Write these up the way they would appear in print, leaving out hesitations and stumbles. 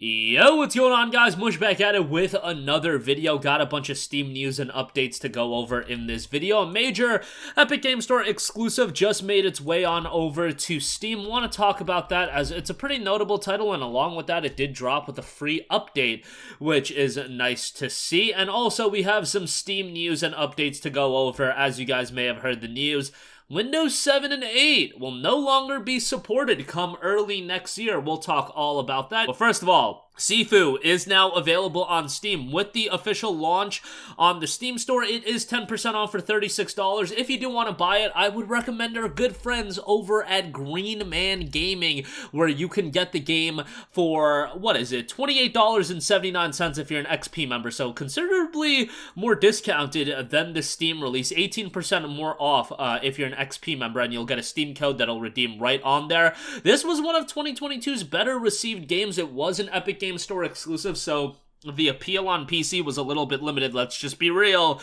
Yo, what's going on, guys? Mush back at it with another video. Got a bunch of Steam news and updates to go over in this video. A major Epic Game Store exclusive just made its way on over to Steam. Want to talk about that as it's a pretty notable title, and along with that, it did drop with a free update, which is nice to see. And also, we have some Steam news and updates to go over. As you guys may have heard the news, Windows 7 and 8 will no longer be supported come early next year. We'll talk all about that. But first of all, Sifu is now available on Steam. With the official launch on the Steam store, it is 10% off for $36. If you do want to buy it, I would recommend our good friends over at Green Man Gaming, where you can get the game for, what is it, $28.79 if you're an XP member, so considerably more discounted than the Steam release, 18% more off if you're an XP member, and you'll get a Steam code that'll redeem right on there. This was one of 2022's better received games. It was an Epic Game Store exclusive, so the appeal on PC was a little bit limited. Let's just be real.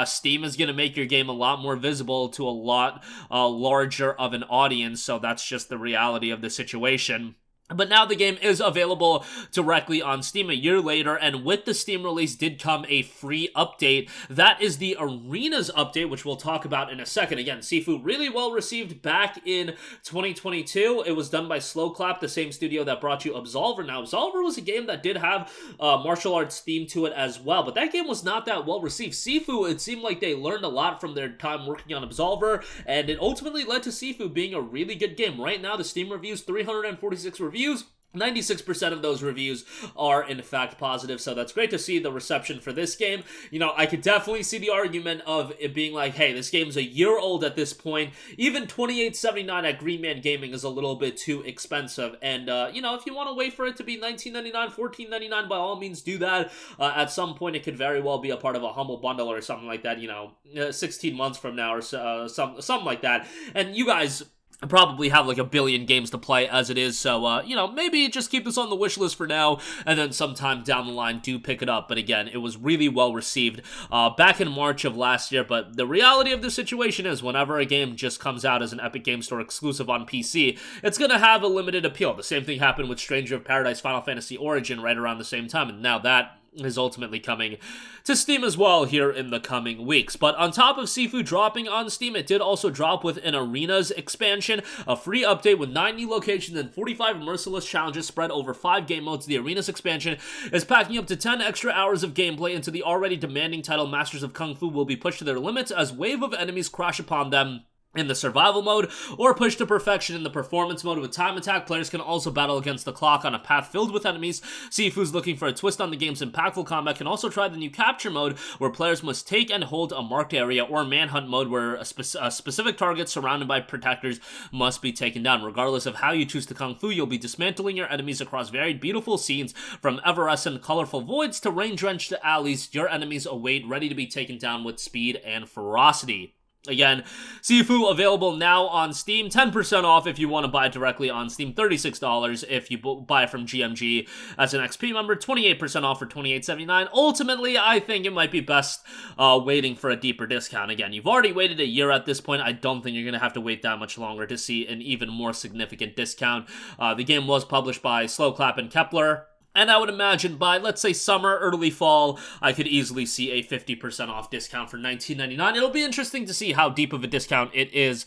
Steam is going to make your game a lot more visible to a lot larger of an audience, so that's just the reality of the situation. But now the game is available directly on Steam a year later, and with the Steam release did come a free update. That is the Arenas update, which we'll talk about in a second. Again, Sifu really well received back in 2022. It was done by Slowclap, the same studio that brought you Absolver. Now, Absolver was a game that did have martial arts theme to it as well, but that game was not that well received. Sifu, it seemed like they learned a lot from their time working on Absolver, and it ultimately led to Sifu being a really good game. Right now, the Steam reviews, 346 reviews. 96% of those reviews are in fact positive, so that's great to see the reception for this game. You know, I could definitely see the argument of it being like, hey, this game's a year old at this point. Even $28.79 at Green Man Gaming is a little bit too expensive, and you know, if you want to wait for it to be $19.99, $14.99, by all means do that. At some point, it could very well be a part of a humble bundle or something like that, you know, 16 months from now or something like that. And you guys probably have like a billion games to play as it is, so you know, maybe just keep this on the wish list for now, and then sometime down the line do pick it up. But again, it was really well received back in March of last year. But the reality of the situation is, whenever a game just comes out as an Epic Game Store exclusive on PC, it's gonna have a limited appeal. The same thing happened with Stranger of Paradise Final Fantasy Origin right around the same time, and now that is ultimately coming to Steam as well here in the coming weeks. But on top of Sifu dropping on Steam, it did also drop with an Arenas expansion, a free update with 9 new locations and 45 merciless challenges spread over 5 game modes. The Arenas expansion is packing up to 10 extra hours of gameplay into the already demanding title. Masters of Kung Fu will be pushed to their limits as wave of enemies crash upon them in the survival mode, or pushed to perfection in the performance mode. With time attack, players can also battle against the clock on a path filled with enemies. Sifu's looking for a twist on the game's impactful combat can also try the new capture mode, where players must take and hold a marked area, or manhunt mode, where a specific target surrounded by protectors must be taken down. Regardless of how you choose to Kung Fu, you'll be dismantling your enemies across varied beautiful scenes, from evanescent colorful voids to rain-drenched alleys. Your enemies await, ready to be taken down with speed and ferocity. Again, Sifu available now on Steam, 10% off if you want to buy it directly on Steam, $36 if you buy it from GMG as an XP member, 28% off for $28.79. Ultimately, I think it might be best waiting for a deeper discount. Again, you've already waited a year at this point. I don't think you're going to have to wait that much longer to see an even more significant discount. The game was published by Slowclap and Kepler, and I would imagine by, let's say, summer, early fall, I could easily see a 50% off discount for $19.99. It'll be interesting to see how deep of a discount it is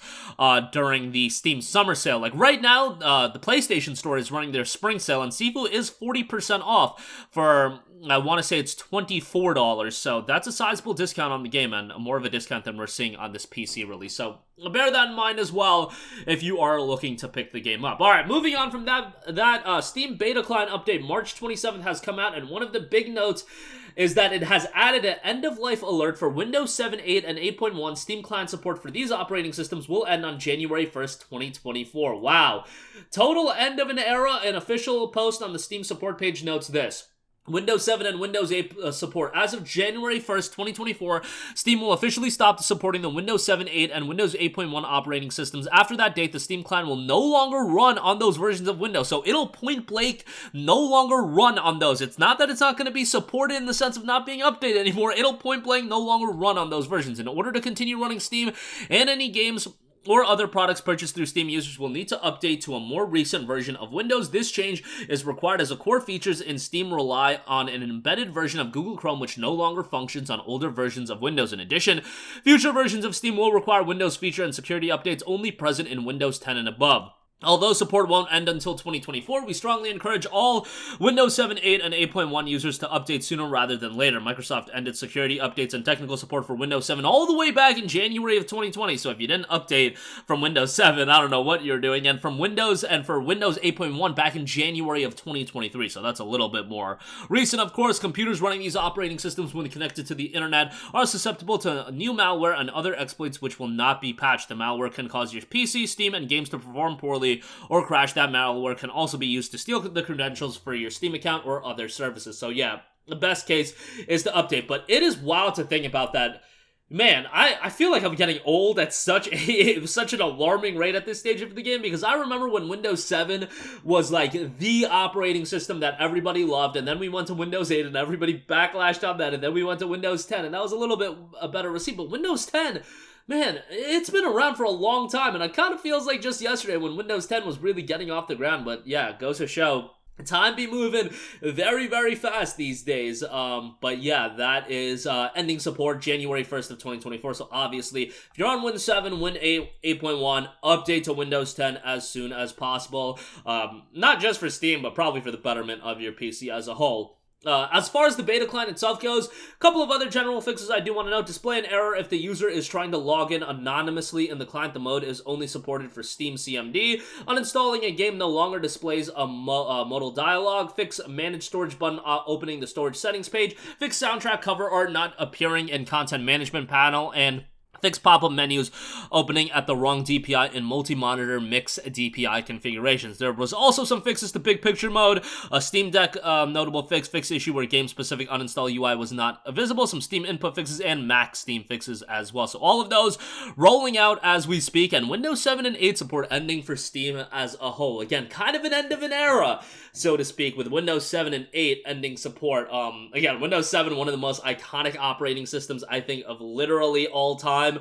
during the Steam summer sale. Like right now, the PlayStation Store is running their spring sale, and Sifu is 40% off for, I want to say it's $24, so that's a sizable discount on the game, and more of a discount than we're seeing on this PC release. So bear that in mind as well if you are looking to pick the game up. Alright, moving on from that Steam beta client update, March 27th has come out, and one of the big notes is that it has added an end-of-life alert for Windows 7, 8, and 8.1. Steam client support for these operating systems will end on January 1st, 2024. Wow. Total end of an era. An official post on the Steam support page notes this: Windows 7 and Windows 8 support. As of January 1st, 2024, Steam will officially stop supporting the Windows 7, 8, and Windows 8.1 operating systems. After that date, the Steam client will no longer run on those versions of Windows. So it'll point blank no longer run on those. It's not that it's not going to be supported in the sense of not being updated anymore. It'll point blank no longer run on those versions. In order to continue running Steam and any games or other products purchased through Steam users will need to update to a more recent version of Windows. This change is required as the core features in Steam rely on an embedded version of Google Chrome which no longer functions on older versions of Windows. In addition, future versions of Steam will require Windows feature and security updates only present in Windows 10 and above. Although support won't end until 2024, we strongly encourage all Windows 7, 8, and 8.1 users to update sooner rather than later. Microsoft ended security updates and technical support for Windows 7 all the way back in January of 2020, so if you didn't update from Windows 7, I don't know what you're doing, and for Windows 8.1 back in January of 2023, so that's a little bit more recent. Of course, computers running these operating systems when connected to the internet are susceptible to new malware and other exploits which will not be patched. The malware can cause your PC, Steam, and games to perform poorly or crash. That malware can also be used to steal the credentials for your Steam account or other services. So yeah, the best case is to update, but it is wild to think about that. Man, I feel like I'm getting old at such an alarming rate at this stage of the game, because I remember when Windows 7 was like the operating system that everybody loved, and then we went to Windows 8 and everybody backlashed on that, and then we went to Windows 10 and that was a little bit a better receipt, but Windows 10, man, it's been around for a long time, and it kind of feels like just yesterday when Windows 10 was really getting off the ground. But yeah, it goes to show, time be moving very, very fast these days. But yeah, that is ending support January 1st of 2024. So obviously, if you're on Win 7, Win 8, 8.1, update to Windows 10 as soon as possible. Not just for Steam, but probably for the betterment of your PC as a whole. As far as the beta client itself goes, a couple of other general fixes I do want to note. Display an error if the user is trying to log in anonymously in the client. The mode is only supported for Steam CMD. Uninstalling a game no longer displays a modal dialog. Fix manage storage button opening the storage settings page. Fix soundtrack cover art not appearing in content management panel. And fix pop-up menus opening at the wrong DPI in multi-monitor mix DPI configurations. There was also some fixes to big picture mode, a Steam Deck notable fix issue where game-specific uninstall UI was not visible, some Steam input fixes, and Mac Steam fixes as well. So all of those rolling out as we speak, and Windows 7 and 8 support ending for Steam as a whole. Again, kind of an end of an era, so to speak, with Windows 7 and 8 ending support. Again, Windows 7, one of the most iconic operating systems, I think, of literally all time.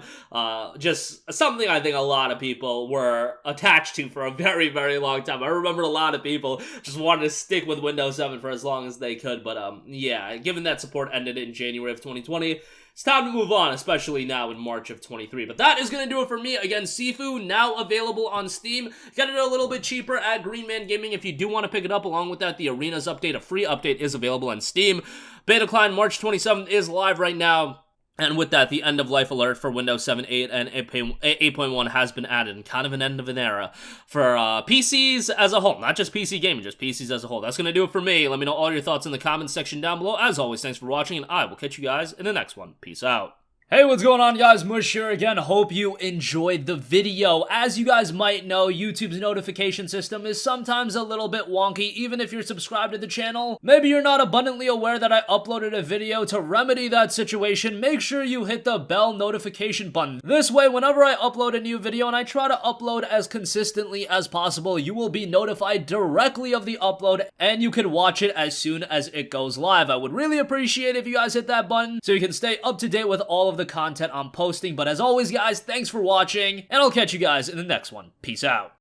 Just something I think a lot of people were attached to for a very, very long time. I remember a lot of people just wanted to stick with Windows 7 for as long as they could, but yeah, given that support ended in January of 2020, it's time to move on, especially now in March of 23. But that is going to do it for me. Again, Sifu, now available on Steam. Get it a little bit cheaper at Green Man Gaming if you do want to pick it up. Along with that, the Arenas update, a free update, is available on Steam. Beta client March 27th is live right now. And with that, the end-of-life alert for Windows 7, 8, and 8.1 has been added, and kind of an end of an era for PCs as a whole. Not just PC gaming, just PCs as a whole. That's going to do it for me. Let me know all your thoughts in the comments section down below. As always, thanks for watching, and I will catch you guys in the next one. Peace out. Hey, what's going on, guys? Mush here again. Hope you enjoyed the video. As you guys might know, YouTube's notification system is sometimes a little bit wonky, even if you're subscribed to the channel. Maybe you're not abundantly aware that I uploaded a video. To remedy that situation, make sure you hit the bell notification button. This way, whenever I upload a new video, and I try to upload as consistently as possible, you will be notified directly of the upload, and you can watch it as soon as it goes live. I would really appreciate if you guys hit that button so you can stay up to date with all of the content I'm posting. But as always, guys, thanks for watching, and I'll catch you guys in the next one. Peace out.